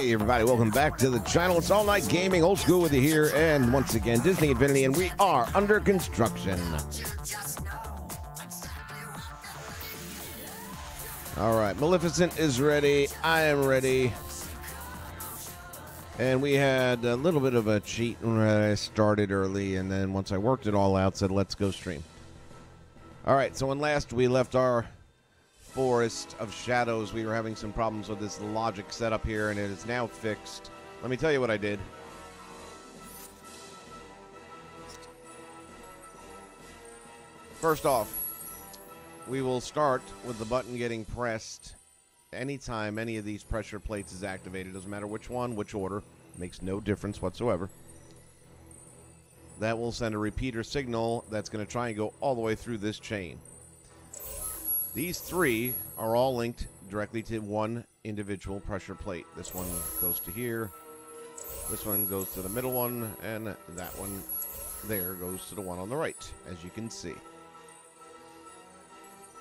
Hey everybody, welcome back to the channel. It's All Night Gaming, old school with you here, and once again, Disney Infinity, and we are under construction. All right, Maleficent is ready. I am ready. And we had a little bit of a cheat when I started early, and then once I worked it all out, said let's go stream. All right, so when last we left our Forest of Shadows, we were having some problems with this logic setup here, and it is now fixed. Let me tell you what I did. First off, we will start with the button getting pressed anytime any of these pressure plates is activated. Doesn't matter which one, which order. Makes no difference whatsoever. That will send a repeater signal that's going to try and go all the way through this chain. These three are all linked directly to one individual pressure plate. This one goes to here, this one goes to the middle one, and that one there goes to the one on the right, as you can see.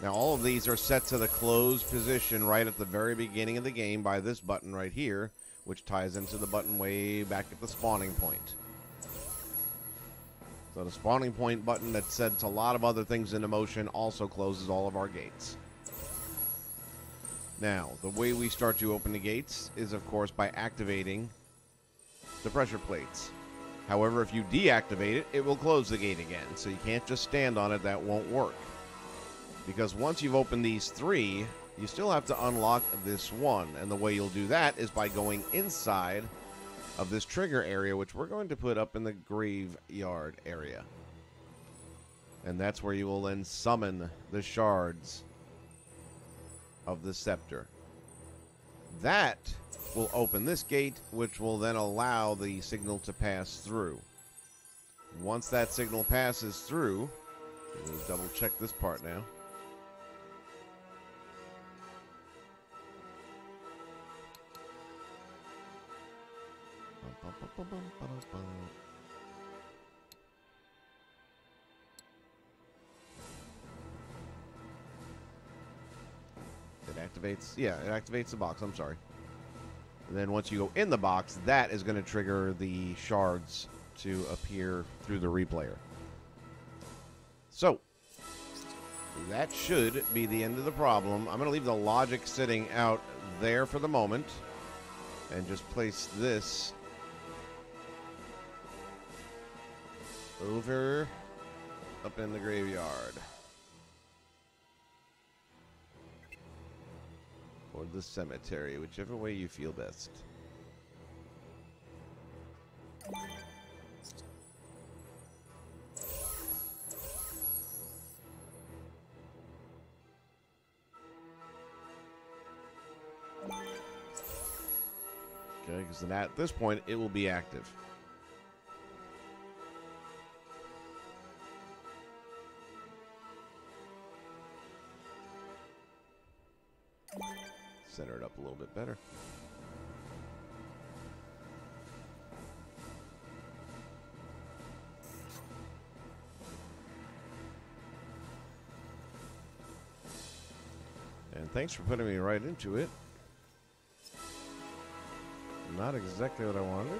Now all of these are set to the closed position right at the very beginning of the game by this button right here, which ties into the button way back at the spawning point. So the spawning point button that sets a lot of other things into motion also closes all of our gates. Now, the way we start to open the gates is, of course, by activating the pressure plates. However, if you deactivate it, it will close the gate again. So you can't just stand on it. That won't work. Because once you've opened these three, you still have to unlock this one. And the way you'll do that is by going inside of this trigger area, which we're going to put up in the graveyard area. And that's where you will then summon the shards of the scepter. That will open this gate, which will then allow the signal to pass through. Once that signal passes through, let's double check this part now. It activates, yeah, it activates the box, I'm sorry. And then once you go in the box, that is going to trigger the shards to appear through the replayer. So, that should be the end of the problem. I'm going to leave the logic sitting out there for the moment and just place this over up in the graveyard. Or the cemetery, whichever way you feel best. Okay, because at this point it will be active. Center it up a little bit better. And thanks for putting me right into it. Not exactly what I wanted.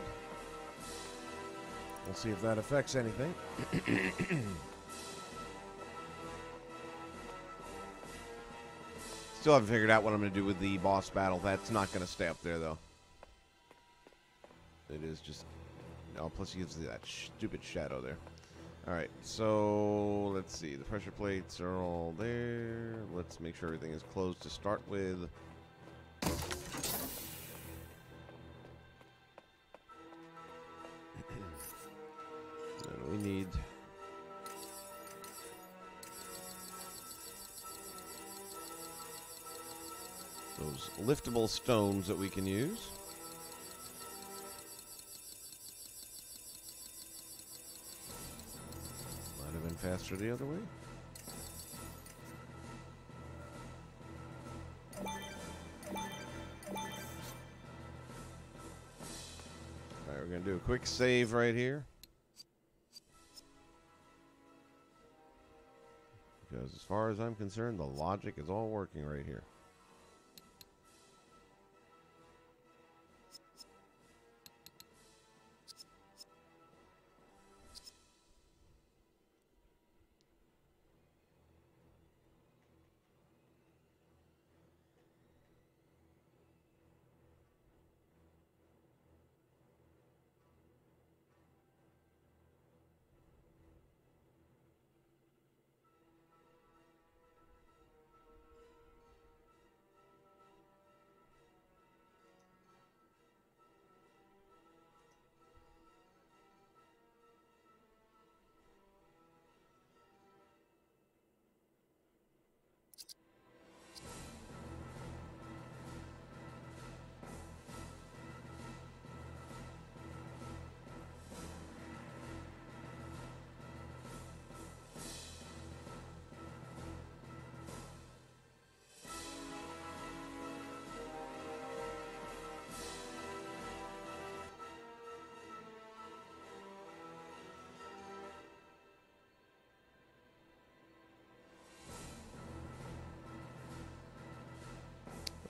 We'll see if that affects anything. Still haven't figured out what I'm going to do with the boss battle. That's not going to stay up there, though. It is just... Oh, plus he gives that stupid shadow there. Alright, so let's see. The pressure plates are all there. Let's make sure everything is closed to start with. And we need... those liftable stones that we can use. Might have been faster the other way. Alright, we're going to do a quick save right here. Because as far as I'm concerned, the logic is all working right here.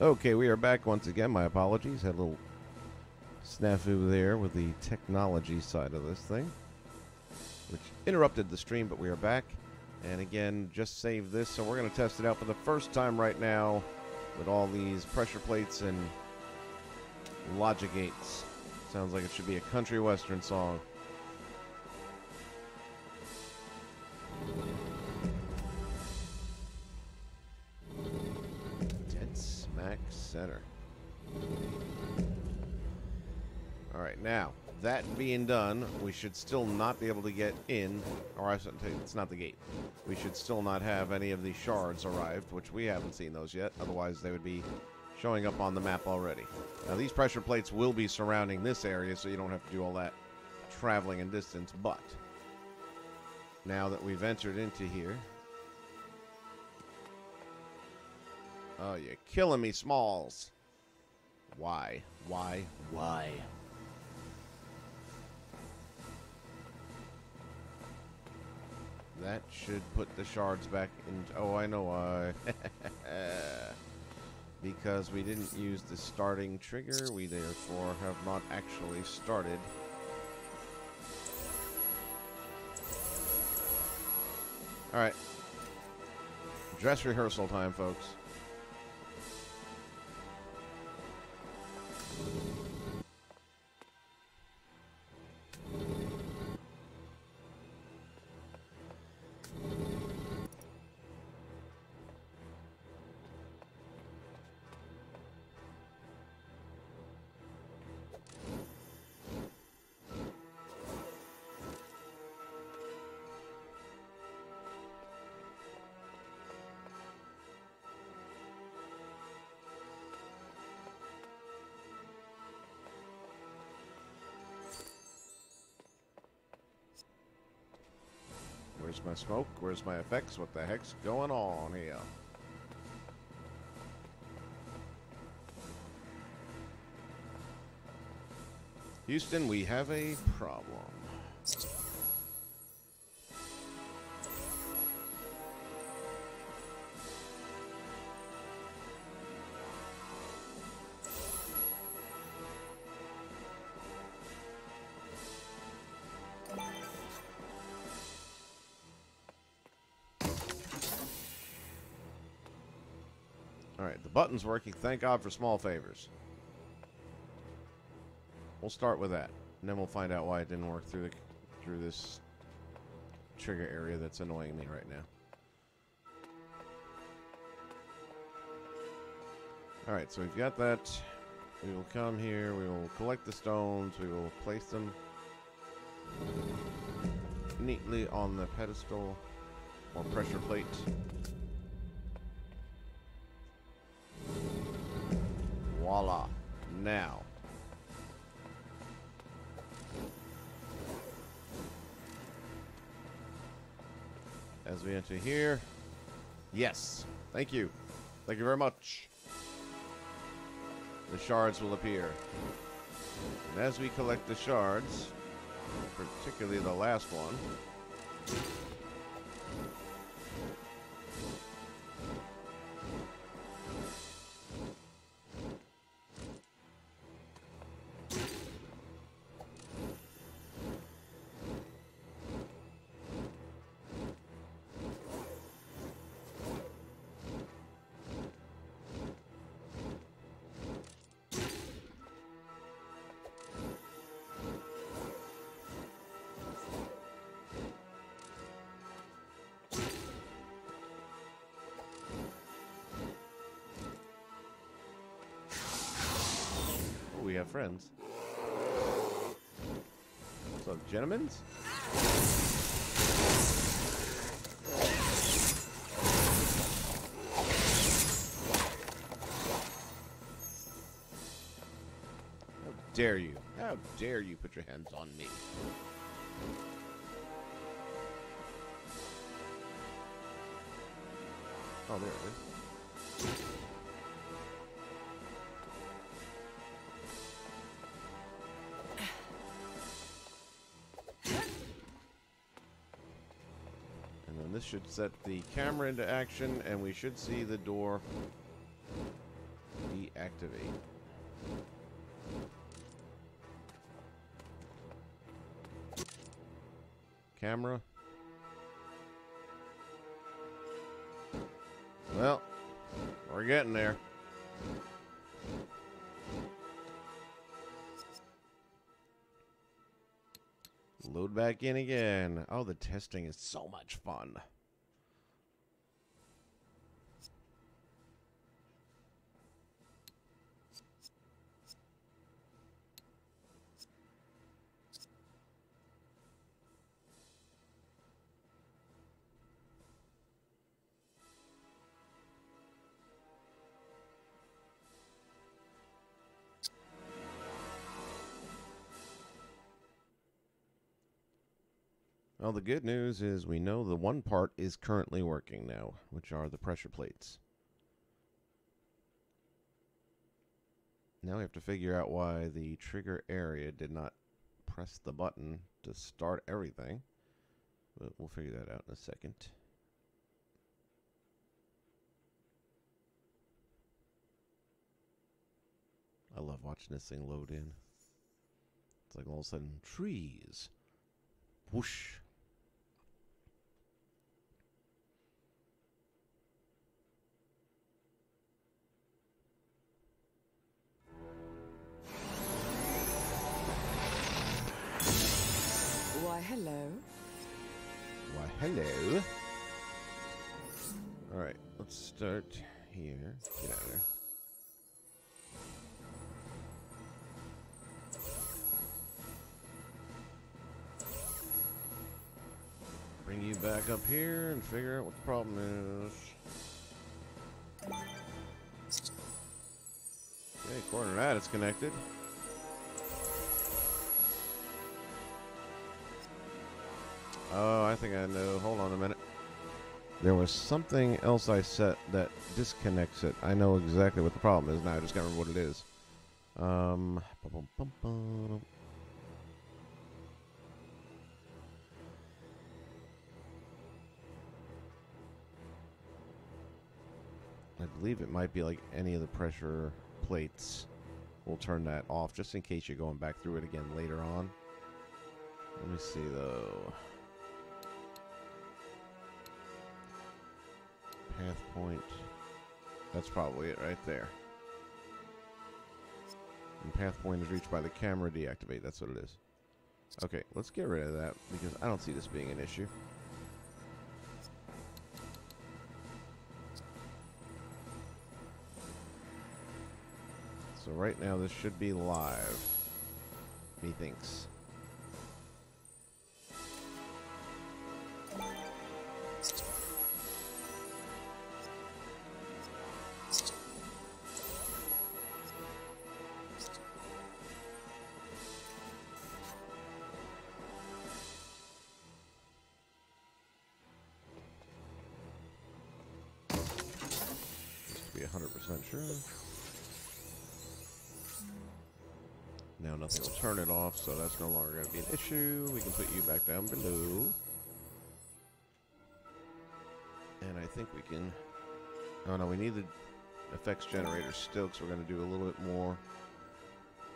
Okay, we are back once again. My apologies. Had a little snafu there with the technology side of this thing, which interrupted the stream, but we are back. And again, just save this, so we're going to test it out for the first time right now with all these pressure plates and logic gates. Sounds like it should be a country western song. Dead smack center. Alright, now, that being done, we should still not be able to get in, or I shouldn't tell you, it's not the gate. We should still not have any of these shards arrived, which we haven't seen those yet, otherwise they would be showing up on the map already. Now, these pressure plates will be surrounding this area, so you don't have to do all that traveling and distance, but now that we've entered into here... Oh, you're killing me, Smalls. Why? Why? Why? That should put the shards back in... Oh, I know why. Because we didn't use the starting trigger, we therefore have not actually started. Alright. Dress rehearsal time, folks. Where's my smoke? Where's my effects? What the heck's going on here? Houston, we have a problem. Alright, the button's working. Thank God for small favors. We'll start with that, and then we'll find out why it didn't work through this trigger area that's annoying me right now. Alright, so we've got that. We will come here, we will collect the stones, we will place them neatly on the pedestal or pressure plate. Voila. Now. As we enter here. Yes. Thank you. Thank you very much. The shards will appear. And as we collect the shards, particularly the last one, we have friends. What's up, gentlemen? How dare you? How dare you put your hands on me? Oh, there it is. This should set the camera into action, and we should see the door deactivate. Camera. Well, we're getting there. Load back in again. Oh, the testing is so much fun. Well, the good news is we know the one part is currently working now, which are the pressure plates. Now we have to figure out why the trigger area did not press the button to start everything. But we'll figure that out in a second. I love watching this thing load in. It's like all of a sudden, trees. Whoosh. Why, hello. Why, hello. Alright, let's start here. Get out of there. Bring you back up here and figure out what the problem is. Okay, according to that, it's connected. Oh, I think I know. Hold on a minute. There was something else I set that disconnects it. I know exactly what the problem is now. I just can't remember what it is. I believe it might be like any of the pressure plates. We'll turn that off just in case you're going back through it again later on. Let me see though. Path point. That's probably it right there. And path point is reached by the camera deactivate. That's what it is. Okay, let's get rid of that because I don't see this being an issue. So right now this should be live, methinks. Just to be 100% sure. Now nothing will turn it off, so that's no longer going to be an issue. We can put you back down below. And I think we can... Oh no, we need the effects generator still, because we're going to do a little bit more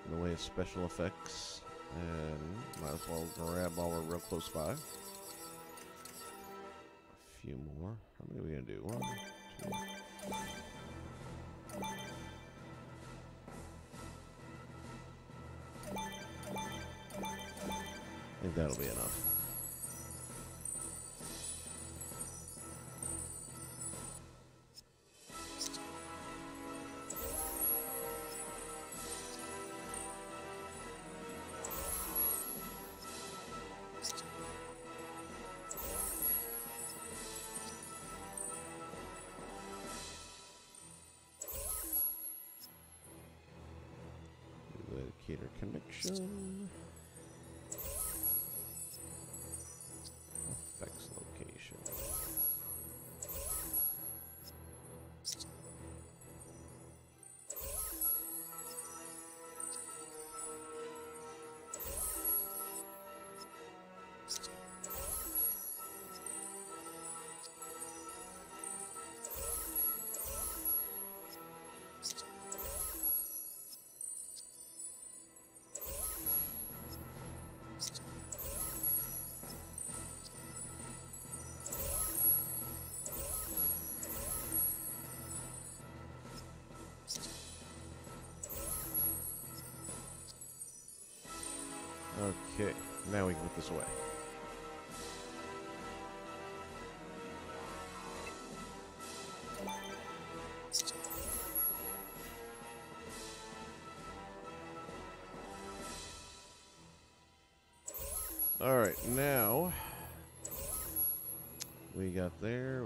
in the way of special effects. And might as well grab while we're real close by. A few more. How many are we going to do? 1, 2... I think that'll be enough. Indicator connection. Effects location. Okay, now we can put this away. Alright, now we got there,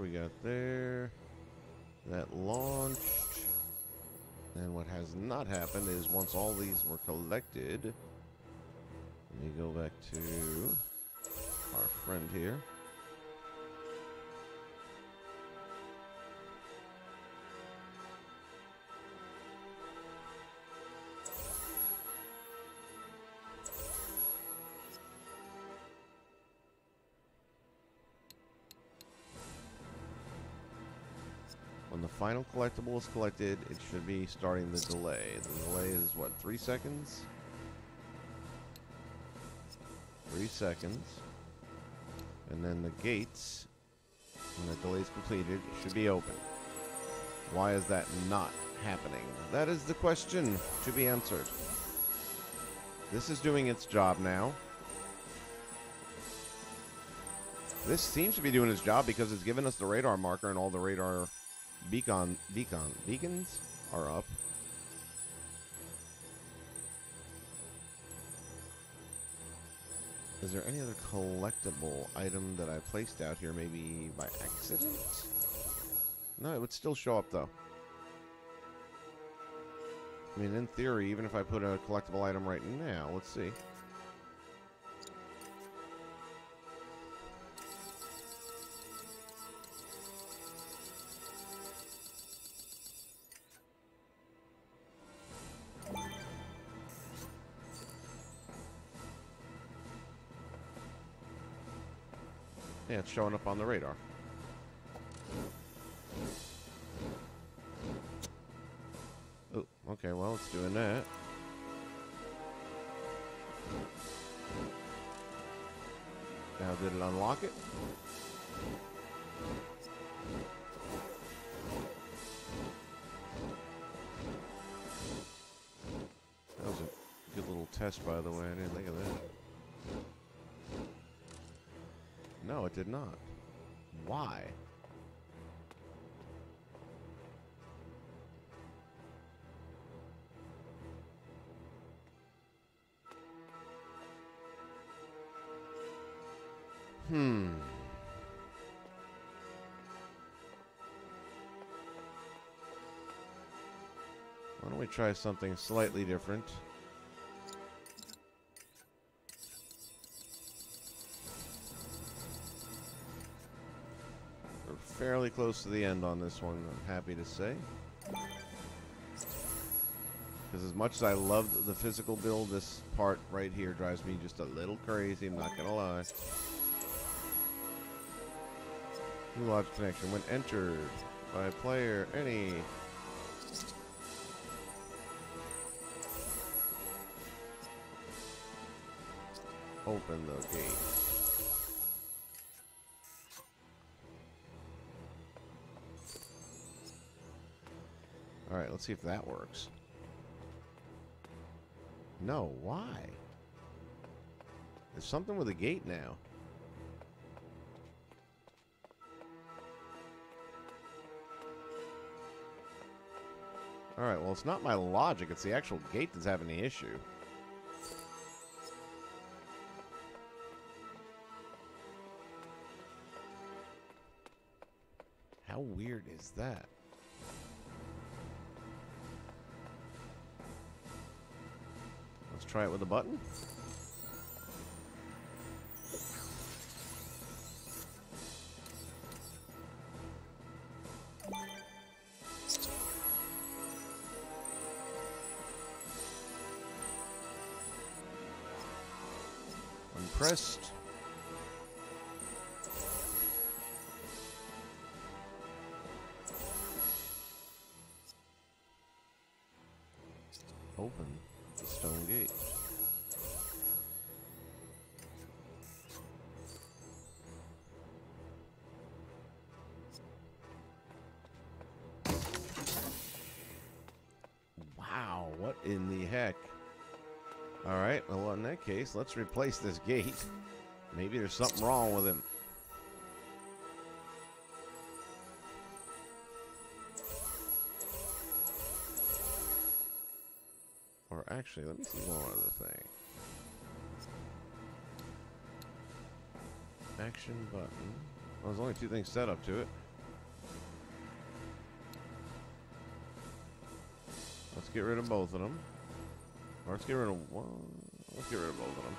that launched. And what has not happened is once all these were collected, let me go back to our friend here. When the final collectible is collected, it should be starting the delay. The delay is, what, 3 seconds? 3 seconds. And then the gates, when the delay is completed, should be open. Why is that not happening? That is the question to be answered. This is doing its job now. This seems to be doing its job because it's given us the radar marker and all the radar beacons are up. Is there any other collectible item that I placed out here, maybe by accident? No, it would still show up though. I mean, in theory, even if I put a collectible item right now, let's see. Yeah, it's showing up on the radar. Oh, okay, well, it's doing that. Now, did it unlock it? That was a good little test, by the way. I didn't think of that. No, it did not. Why? Why don't we try something slightly different? We're fairly close to the end on this one, I'm happy to say. Because as much as I loved the physical build, this part right here drives me just a little crazy, I'm not gonna lie. New logic connection. When entered by a player, any... Open the gate. Alright, let's see if that works. No, why? There's something with the gate now. Alright, well, it's not my logic, it's the actual gate that's having the issue. How weird is that? Let's try it with a button. Unpressed. Open the stone gate. Wow, what in the heck? Alright, well, in that case, let's replace this gate. Maybe there's something wrong with him. Or actually, let me see one other thing. Action button. Well, there's only 2 things set up to it. Let's get rid of both of them. Or let's get rid of one. Let's get rid of both of them.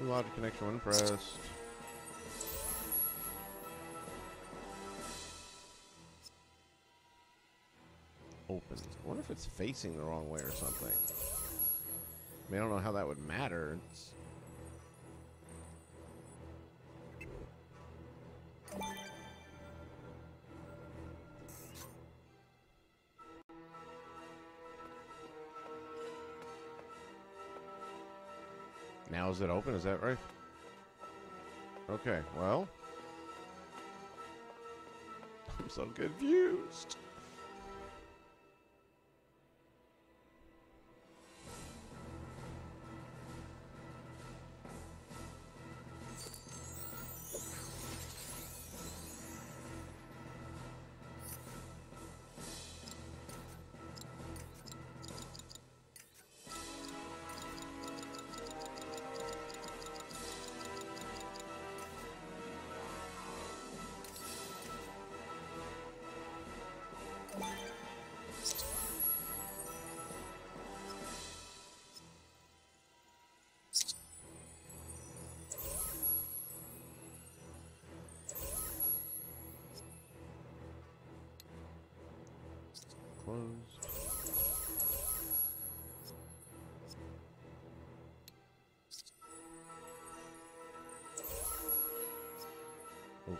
New logic connection when pressed. Open. I wonder if it's facing the wrong way or something. I mean, I don't know how that would matter. It's... Now is it open? Is that right? Okay, well. I'm so confused. Closed. Open.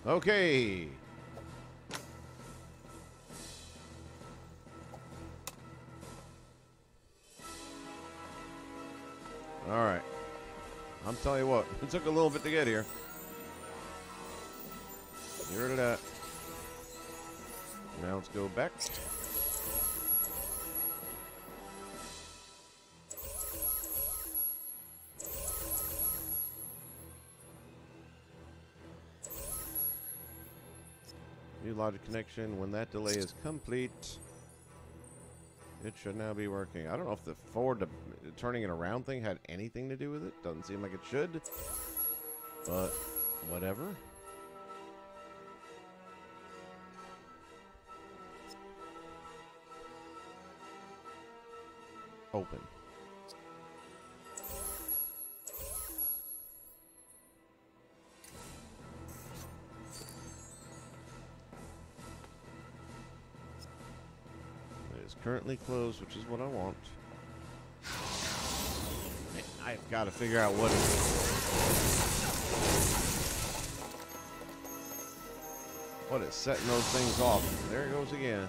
Okay. All right. I'm telling you what, it took a little bit to get here. Get rid of that. Now let's go back. New logic connection. When that delay is complete, it should now be working. I don't know if the forward to turning it around thing had anything to do with it. Doesn't seem like it should, but whatever. Open. Currently closed, which is what I want. I've got to figure out what is setting those things off. There it goes again.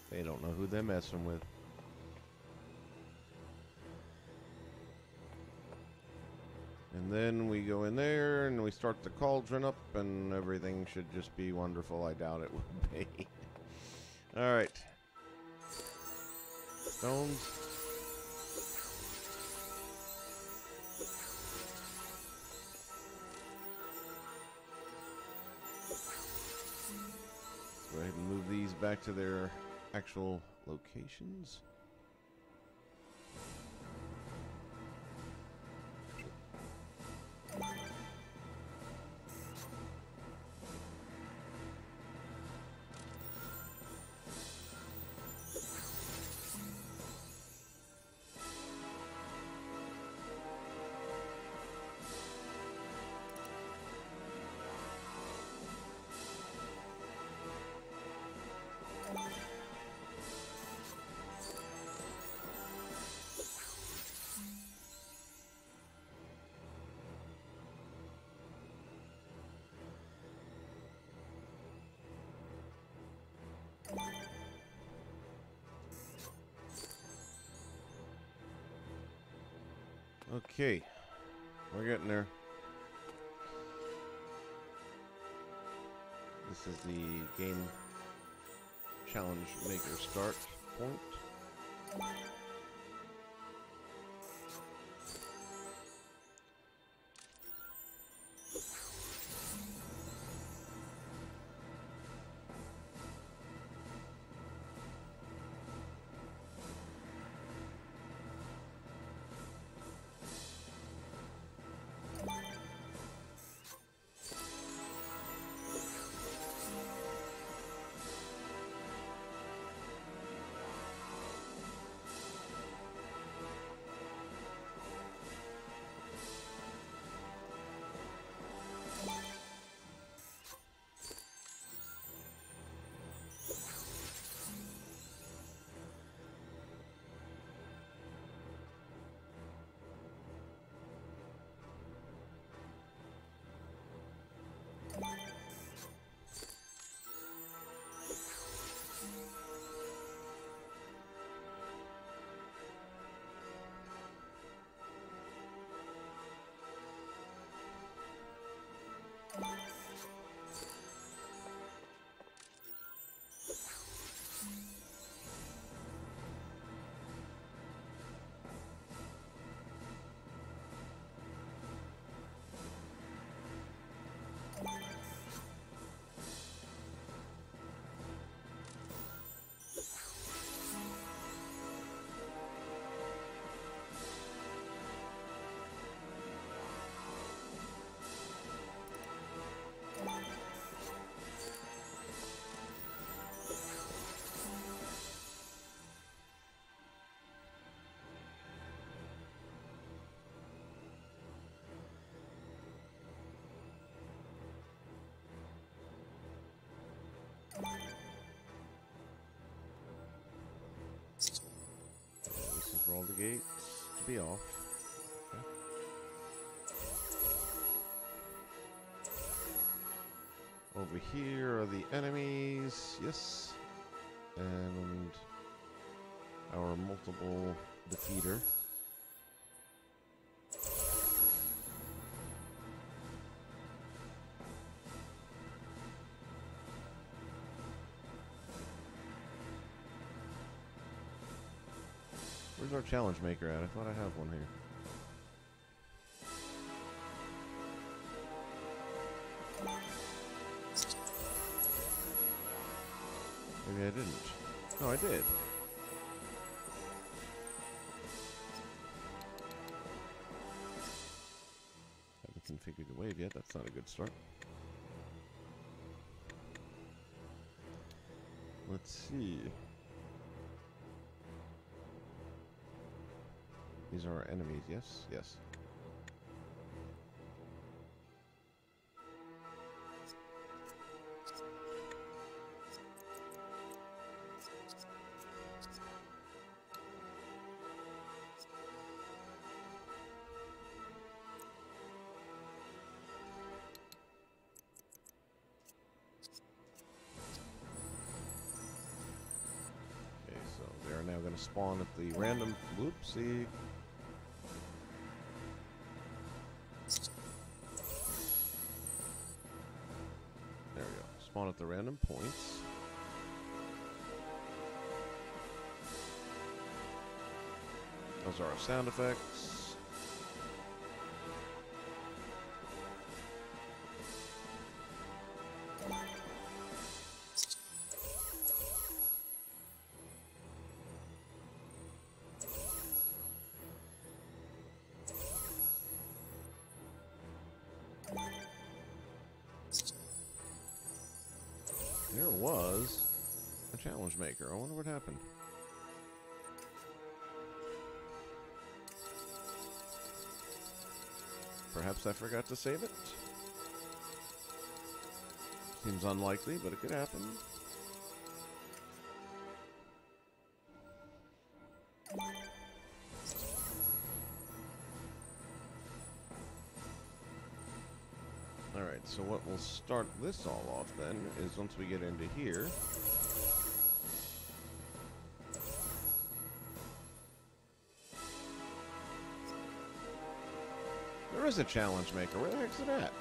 They don't know who they're messing with. And then we go in there and we start the cauldron up and everything should just be wonderful. I doubt it will be. Alright. Stones. Let's go ahead and move these back to their actual locations. Okay, we're getting there. This is the game challenge maker start point. This is for all the gates to be off. Okay. Over here are the enemies, yes, and our multiple defeater. Where's our challenge maker at? I thought I have one here. Maybe I didn't. No, I did. Haven't configured the wave yet. That's not a good start. Let's see. These are our enemies, yes? Yes. Okay, so they are now going to spawn at the random... Whoopsie. There we go. Spawn at the random points. Those are our sound effects. There was a challenge maker. I wonder what happened. Perhaps I forgot to save it. Seems unlikely, but it could happen. Alright, so what will start this all off then is once we get into here. There is a challenge maker. Where the heck's it at?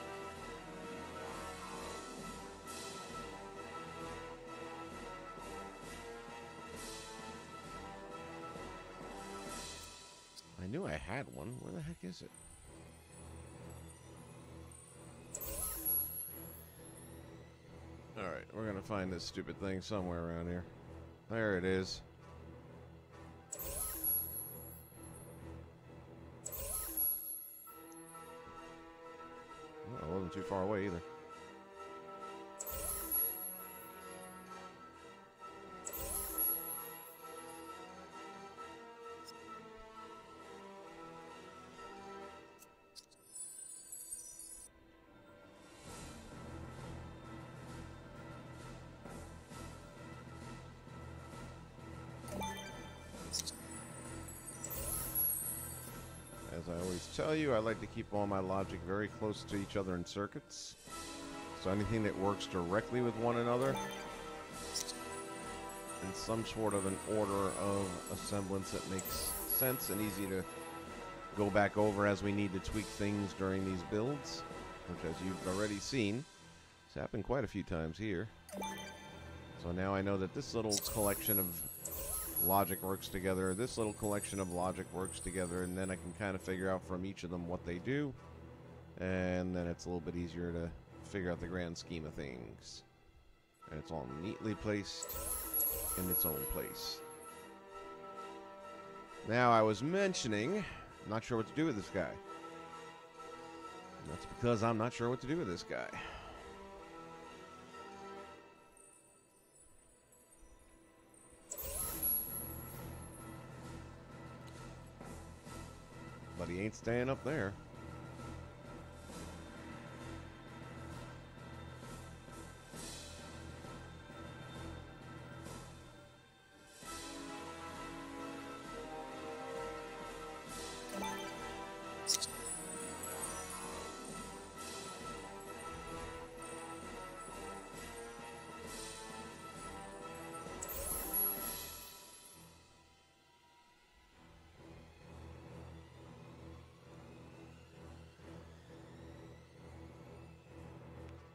I knew I had one. Where the heck is it? Alright, we're gonna find this stupid thing somewhere around here. There it is. Well, I wasn't too far away either. As I always tell you, I like to keep all my logic very close to each other in circuits. So anything that works directly with one another in some sort of an order of a semblance that makes sense and easy to go back over as we need to tweak things during these builds, which, as you've already seen, has happened quite a few times here. So now I know that this little collection of logic works together, this little collection of logic works together, and then I can kind of figure out from each of them what they do, and then it's a little bit easier to figure out the grand scheme of things. And it's all neatly placed in its own place. Now, I was mentioning, I'm not sure what to do with this guy. And that's because I'm not sure what to do with this guy. But he ain't staying up there.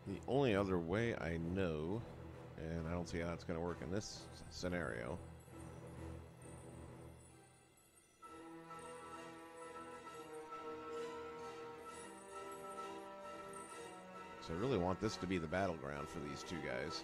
The only other way I know, and I don't see how it's going to work in this scenario, so I really want this to be the battleground for these two guys.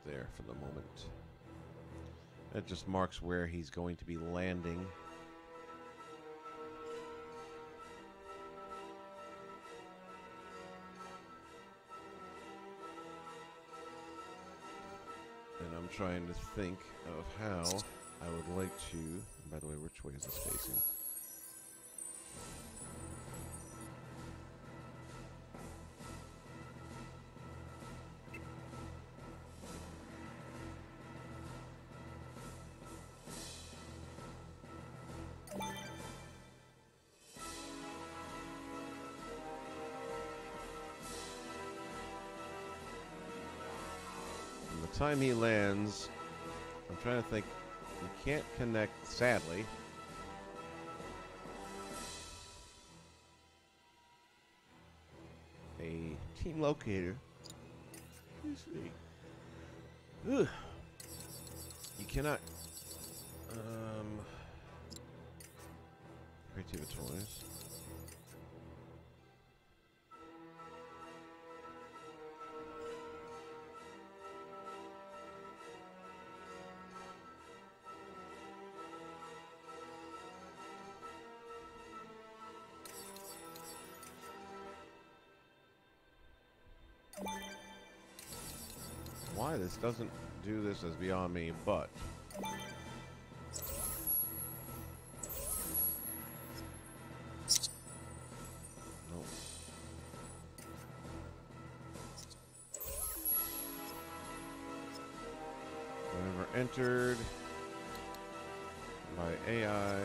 There for the moment. That just marks where he's going to be landing. And I'm trying to think of how I would like to... By the way, which way is this facing? Time he lands, I'm trying to think. You can't connect, sadly. A team locator. Excuse me. Ugh. You cannot. Creative toys. Why this doesn't do this is beyond me, but... Nope. Whenever entered by AI,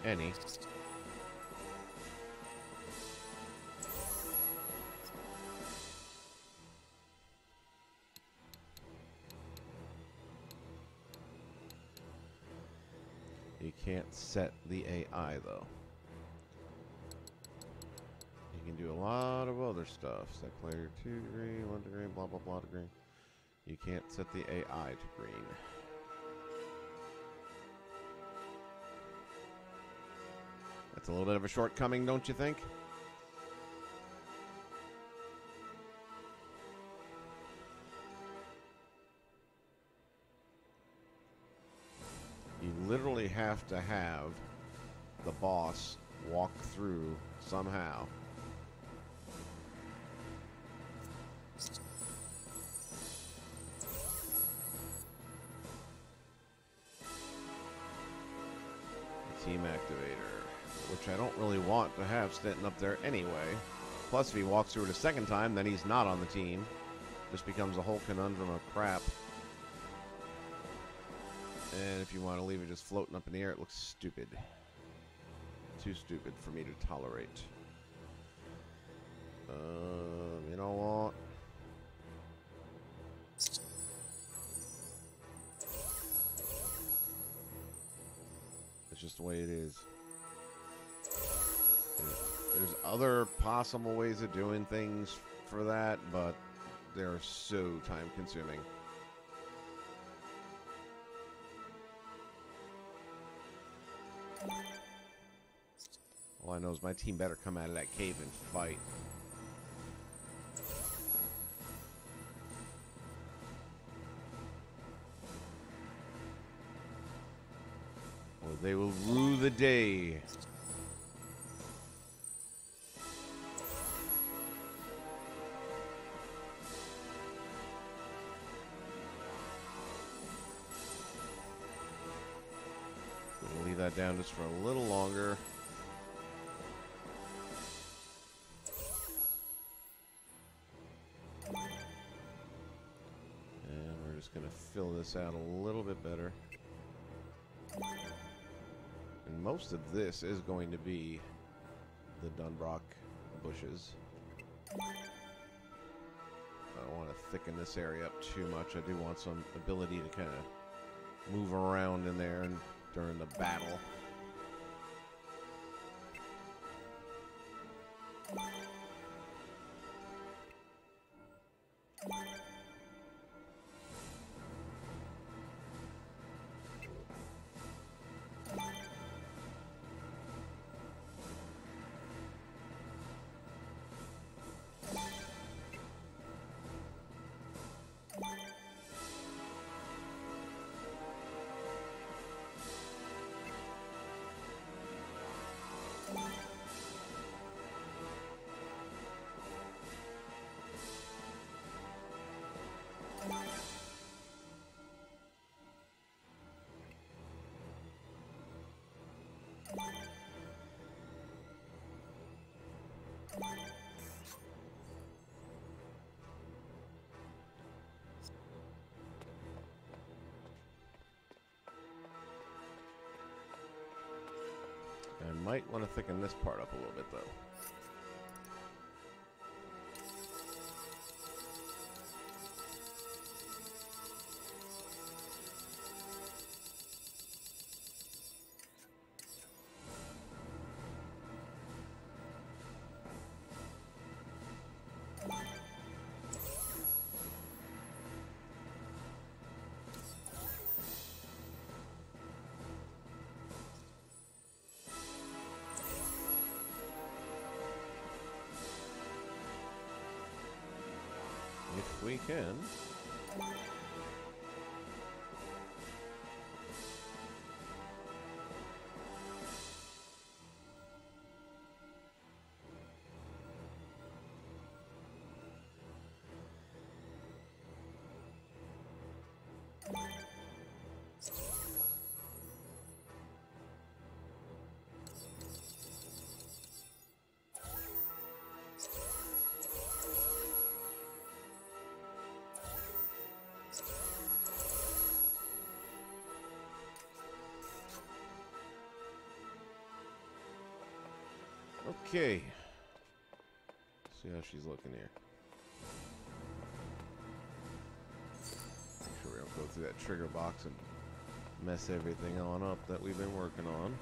any. You can't set the AI, though. You can do a lot of other stuff. Set player 2 degree, 1 degree, blah, blah, blah degree. You can't set the AI to green. That's a little bit of a shortcoming, don't you think? You literally have to have the boss walk through somehow. The team activator, which I don't really want to have sitting up there anyway. Plus, if he walks through it a second time, then he's not on the team. Just becomes a whole conundrum of crap. And if you want to leave it just floating up in the air, it looks stupid. Too stupid for me to tolerate. You know what? It's just the way it is. There's other possible ways of doing things for that, but they're so time consuming. All I know is my team better come out of that cave and fight. Or they will rue the day. We'll leave that down just for a little longer. Going to fill this out a little bit better. And most of this is going to be the Dunbrock bushes. I don't want to thicken this area up too much. I do want some ability to kind of move around in there and during the battle. I might want to thicken this part up a little bit, though. If we can. Okay. See how she's looking here. Make sure we don't go through that trigger box and mess everything on up that we've been working on.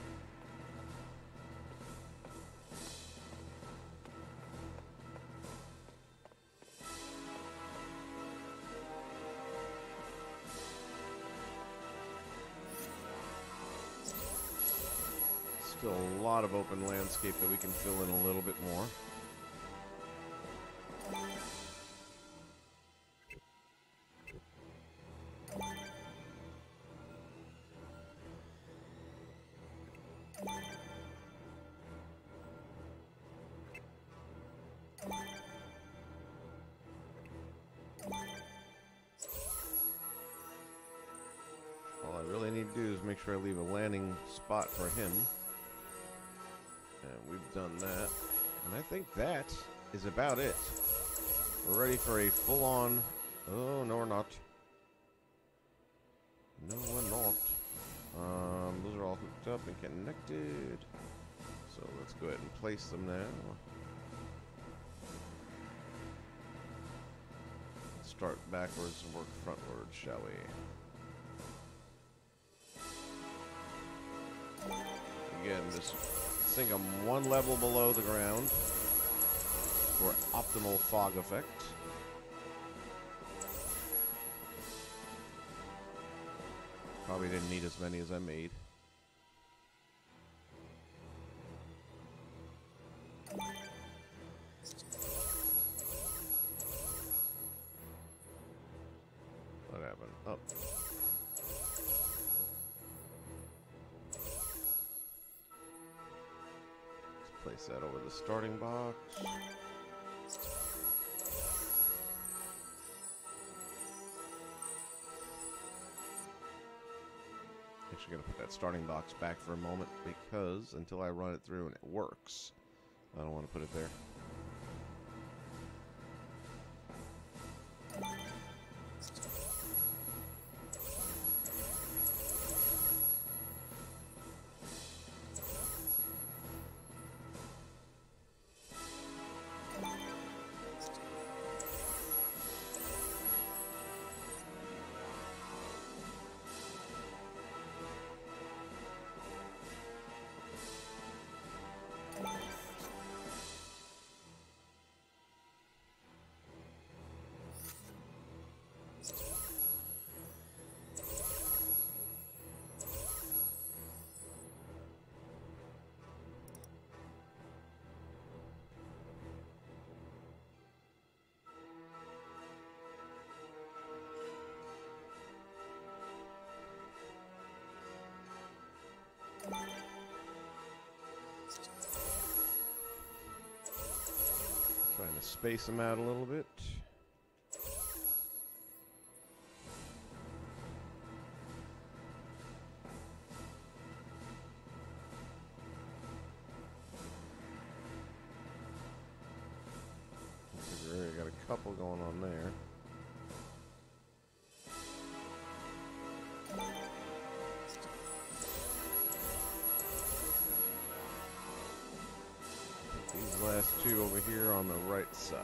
Still a lot of open landscape that we can fill in a little bit more. All I really need to do is make sure I leave a landing spot for him. And we've done that. And I think that is about it. We're ready for a full-on... Oh, no, we're not. No, we're not. Those are all hooked up and connected. So let's go ahead and place them now. Let's start backwards and work frontwards, shall we? Again, just sink them one level below the ground for optimal fog effect. Probably didn't need as many as I made. What happened? Oh. Place that over the starting box. Actually, gonna put that starting box back for a moment because until I run it through and it works, I don't want to put it there. Trying to space them out a little bit. I got a couple going on there. These last two over here on the right side.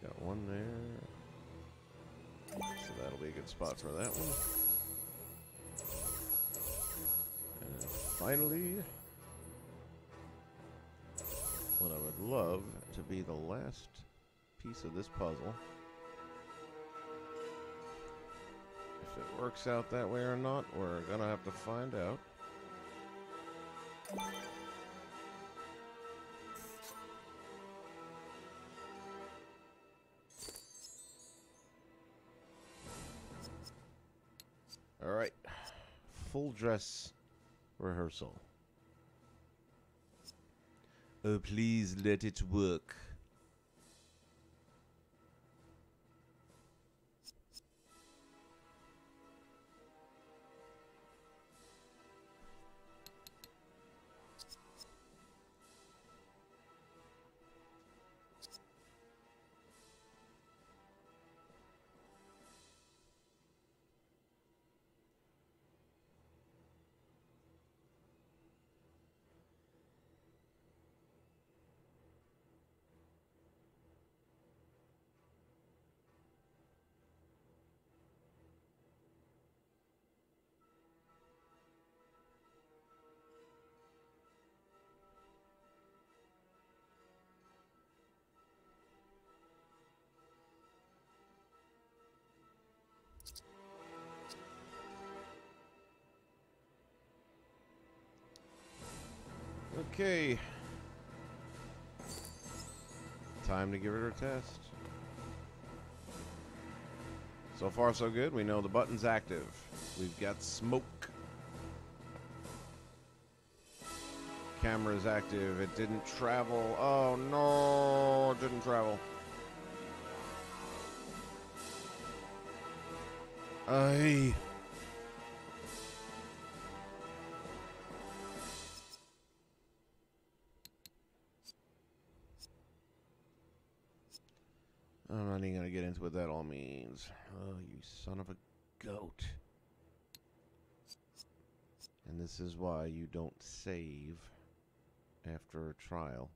Got one there. So that'll be a good spot for that one. And finally, what I would love to be the last piece of this puzzle. If it works out that way or not, we're gonna have to find out. All right, full dress rehearsal. Oh, please let it work. Okay. Time to give her a test. So far, so good. We know the button's active. We've got smoke. Camera's active. It didn't travel. Oh, no. It didn't travel. Aye. I'm not even going to get into what that all means. Oh, you son of a goat. And this is why you don't save after a trial.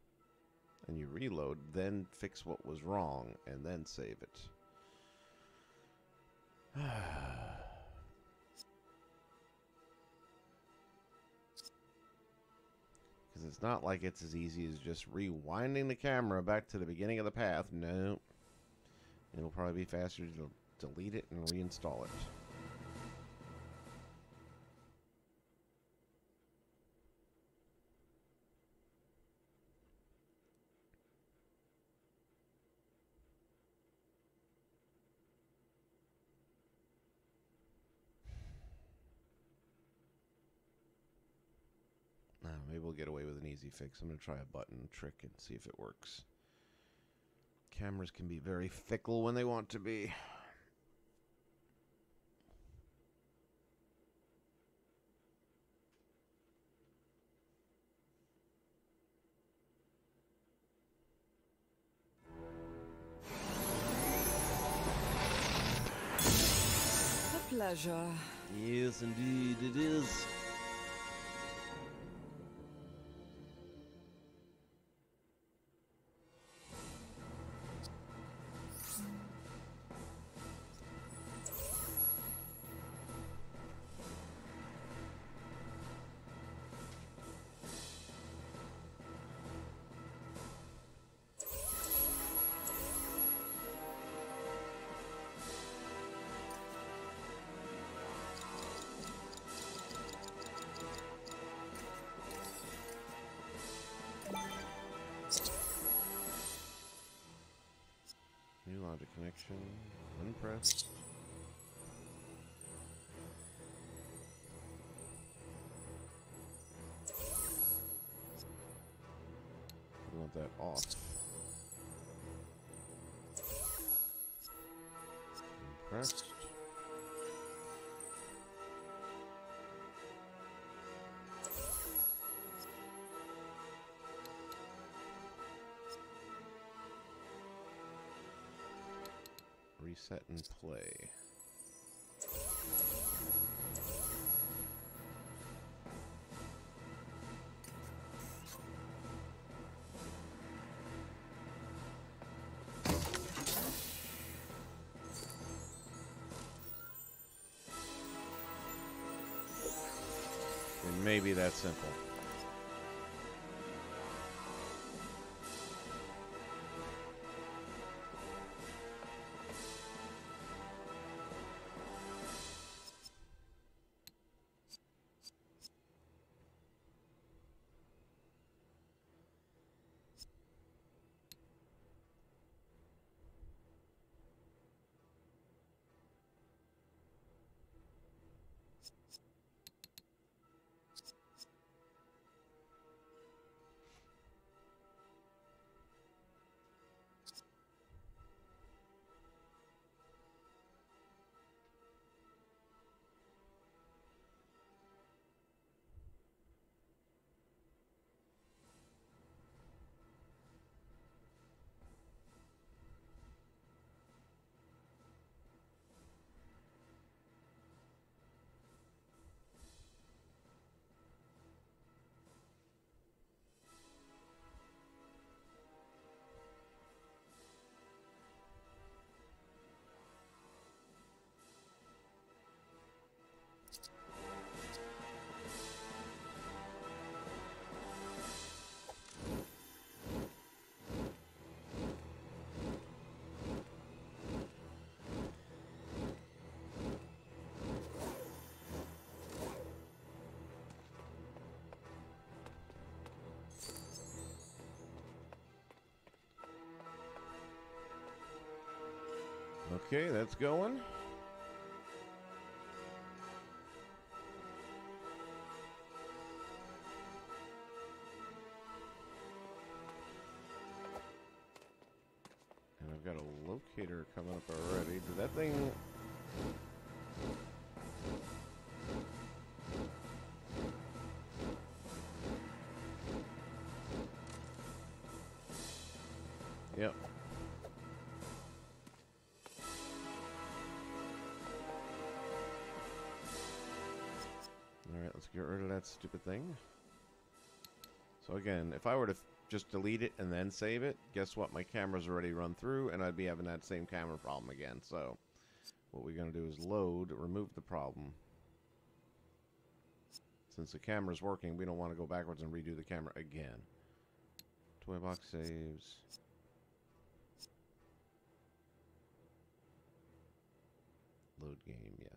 And you reload, then fix what was wrong, and then save it. Because it's not like it's as easy as just rewinding the camera back to the beginning of the path. No. It'll probably be faster to delete it and reinstall it. Maybe we'll get away with an easy fix. I'm going to try a button trick and see if it works. Cameras can be very fickle when they want to be. A pleasure. Yes, indeed, it is. New logic connection. Unpressed. We want that off. Pressed. Reset and play. It may be that simple. Okay, that's going. And I've got a locator coming up already. Did that thing... Yep. Alright, let's get rid of that stupid thing. So again, if I were to just delete it and then save it, guess what? My camera's already run through, and I'd be having that same camera problem again. So what we're going to do is load, remove the problem. Since the camera's working, we don't want to go backwards and redo the camera again. Toy box saves. Load game, yes.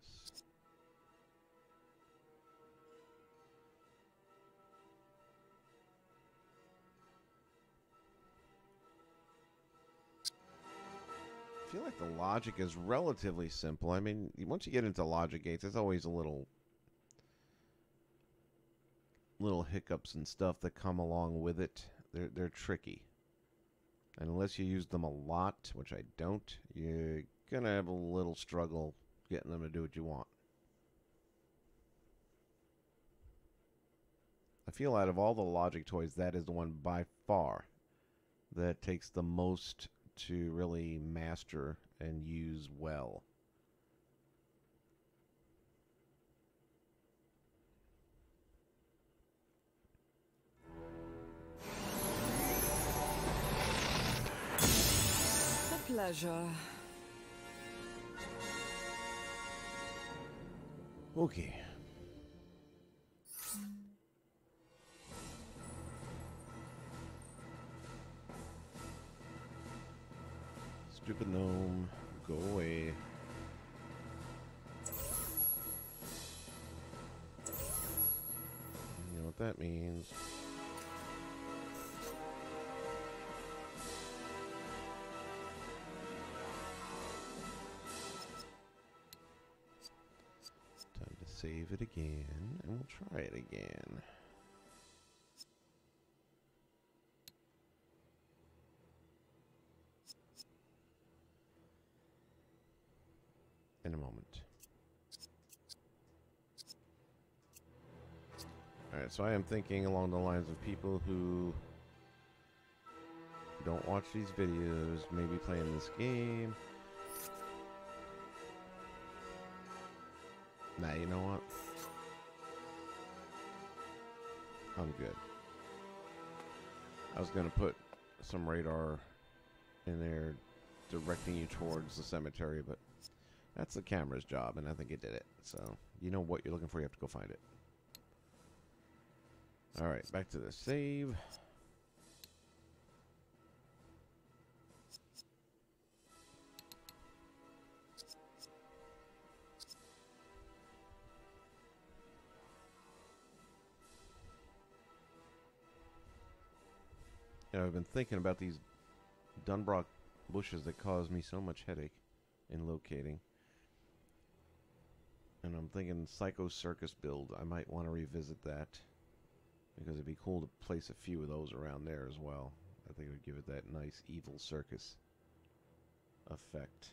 I feel like the logic is relatively simple. I mean, once you get into logic gates, there's always a little hiccups and stuff that come along with it. They're tricky. And unless you use them a lot, which I don't, you're going to have a little struggle getting them to do what you want. I feel out of all the logic toys, that is the one by far that takes the most to really master and use well. The pleasure. Okay. Stupid gnome, go away. You know what that means. Time to save it again, and we'll try it again. In a moment. Alright, so I am thinking along the lines of people who don't watch these videos, maybe playing this game. Nah, you know what? I'm good. I was gonna put some radar in there directing you towards the cemetery, but that's the camera's job, and I think it did it. So, you know what you're looking for, you have to go find it. Alright, back to the save. You know, I've been thinking about these Dunbrock bushes that cause me so much headache in locating. And I'm thinking Psycho Circus build. I might want to revisit that, because it'd be cool to place a few of those around there as well. I think it would give it that nice evil circus effect.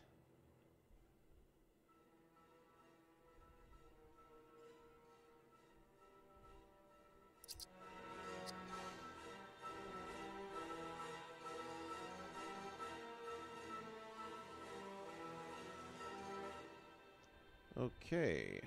Okay.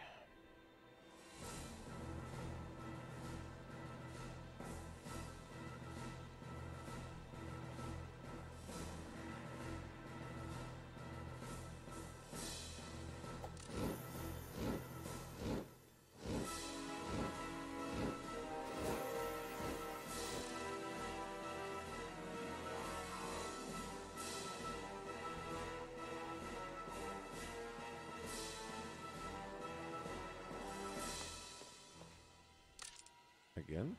Again.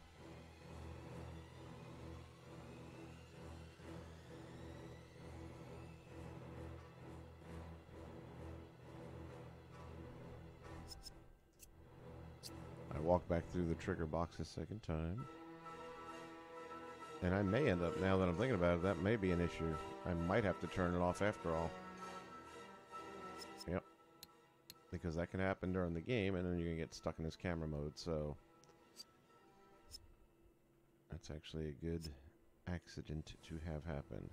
I walk back through the trigger box a second time. And I may end up, now that I'm thinking about it, that may be an issue. I might have to turn it off after all. Yep. Because that can happen during the game, and then you're going to get stuck in this camera mode, so... That's actually a good accident to have happen.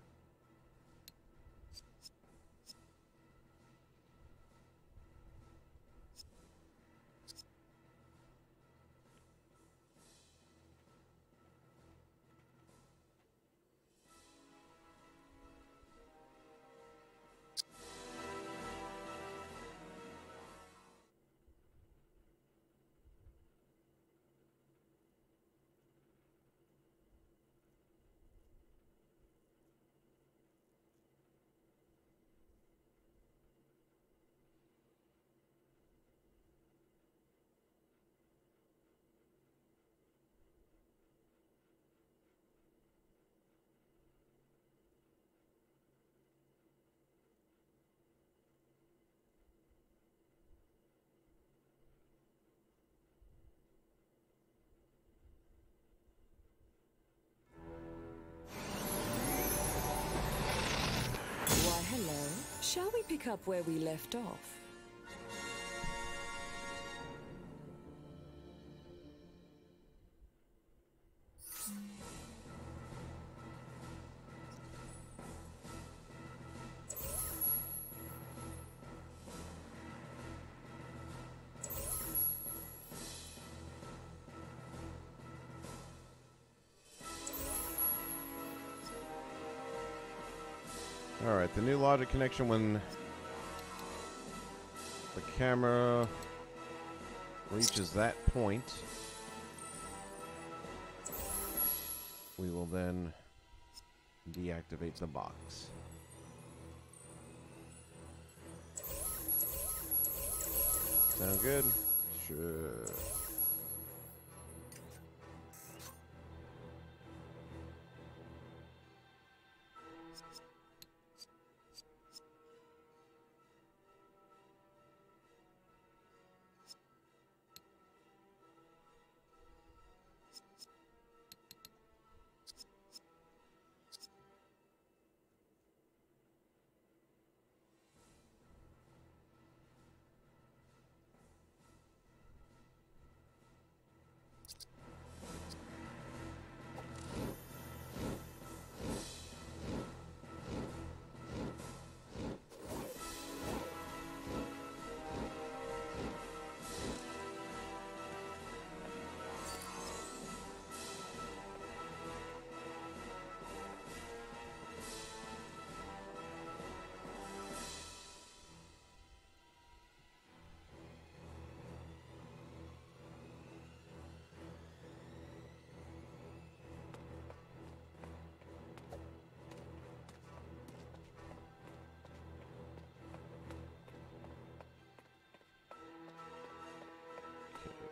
Why, hello. Shall we pick up where we left off? Alright, the new logic connection when the camera reaches that point, we will then deactivate the box. Sound good? Sure.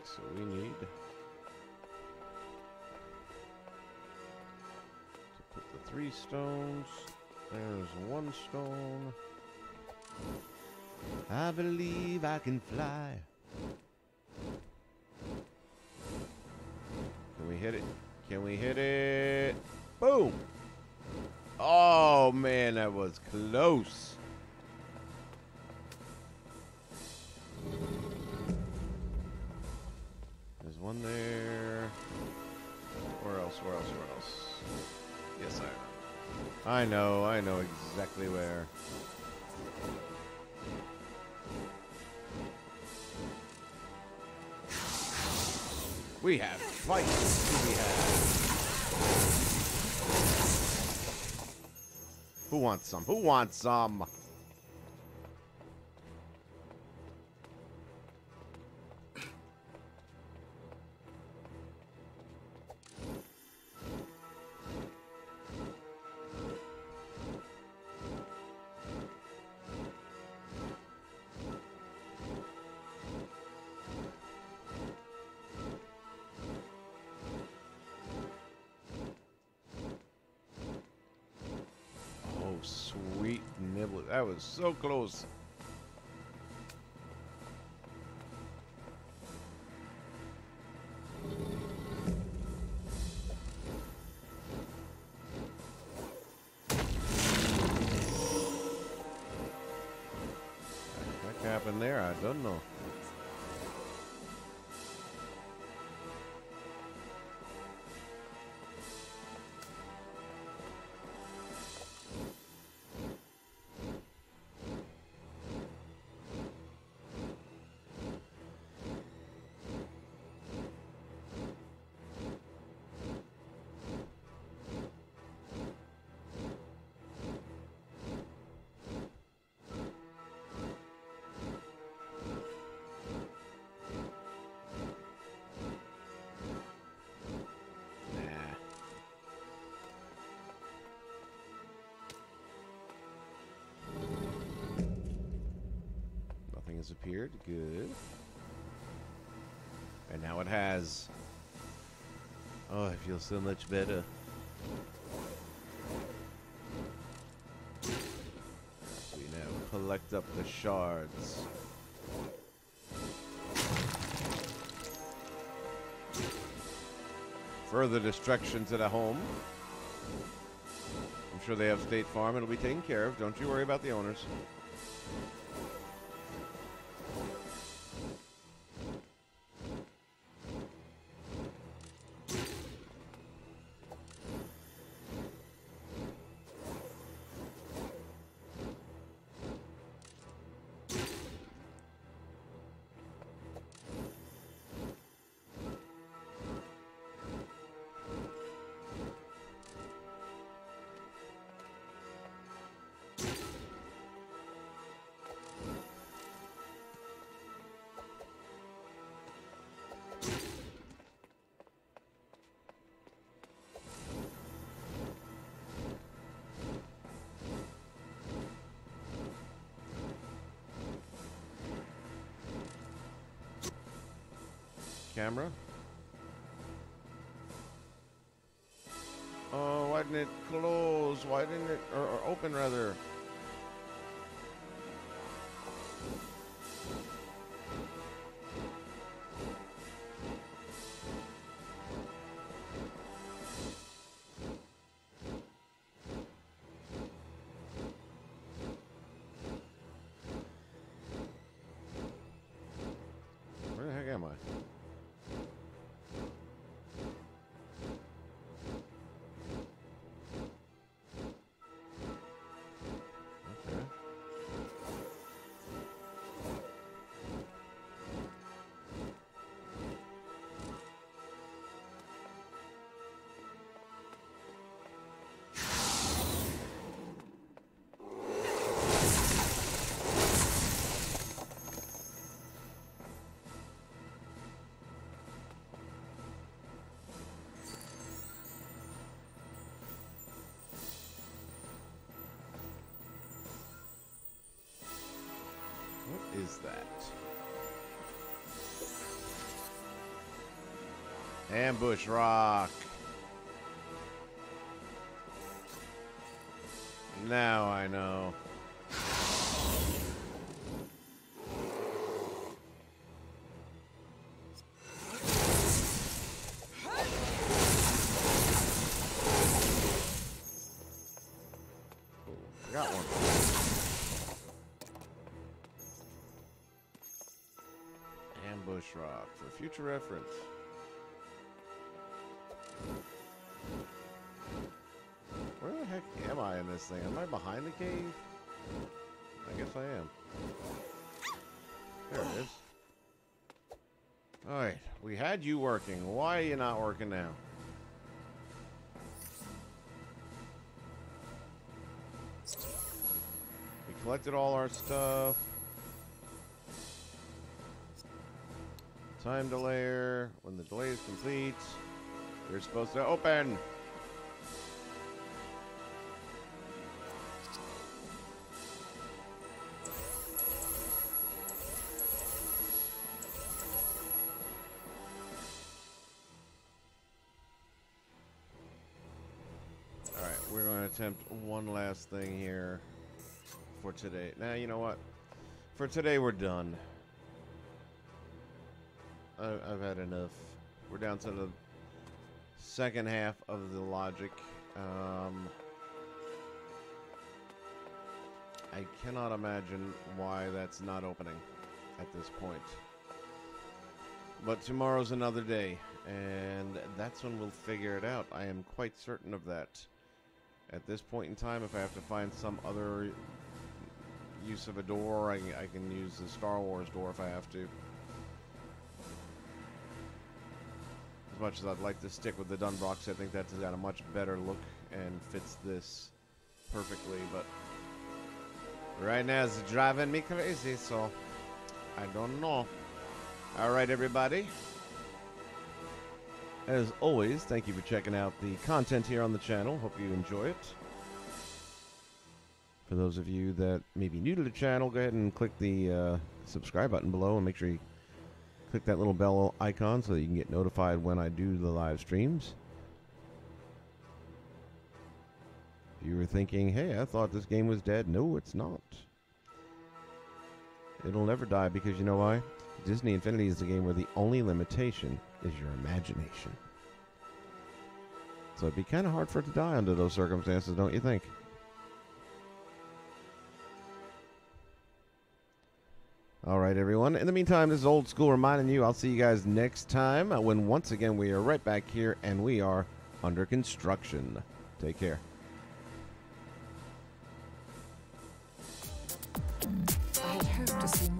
So we need to put the 3 stones. There's 1 stone. I believe I can fly. Can we hit it? Can we hit it? Boom! Oh man, that was close. There's one there. Where else? Where else? Where else? Yes, I know. I know exactly where. We have fights. We have. Who wants some? Who wants some? Sweet nibble. That was so close. What happened there? I don't know. Nothing has appeared. Good. And now it has. Oh, I feel so much better. We now collect up the shards. Further destruction to the home. I'm sure they have State Farm. It'll be taken care of. Don't you worry about the owners. Camera. Oh, why didn't it close? Why didn't it, or open rather? Where the heck am I? What is that? Ambush rock. Now I know. I got one. Ambush rock for future reference. Where the heck am I in this thing? Am I behind the cave? I guess I am. There it is. Alright, we had you working. Why are you not working now? We collected all our stuff. Time delayer. When the delay is complete, you're supposed to open. Alright, we're going to attempt one last thing here for today. Now, you know what? For today, we're done. I've had enough. We're down to the second half of the logic. I cannot imagine why that's not opening at this point. But tomorrow's another day, and that's when we'll figure it out. I am quite certain of that. At this point in time, if I have to find some other use of a door, I can use the Star Wars door if I have to. As much as I'd like to stick with the Dunbox, I think that's got a much better look and fits this perfectly, but right now it's driving me crazy, so I don't know. Alright, everybody. As always, thank you for checking out the content here on the channel. Hope you enjoy it. For those of you that may be new to the channel, go ahead and click the subscribe button below and make sure you click that little bell icon so that you can get notified when I do the live streams. If you were thinking, hey, I thought this game was dead. No, it's not. It'll never die because you know why? Disney Infinity is a game where the only limitation is your imagination. So it'd be kind of hard for it to die under those circumstances, don't you think? All right, everyone. In the meantime, this is Old School reminding you I'll see you guys next time when once again we are right back here and we are under construction. Take care. I had hoped to see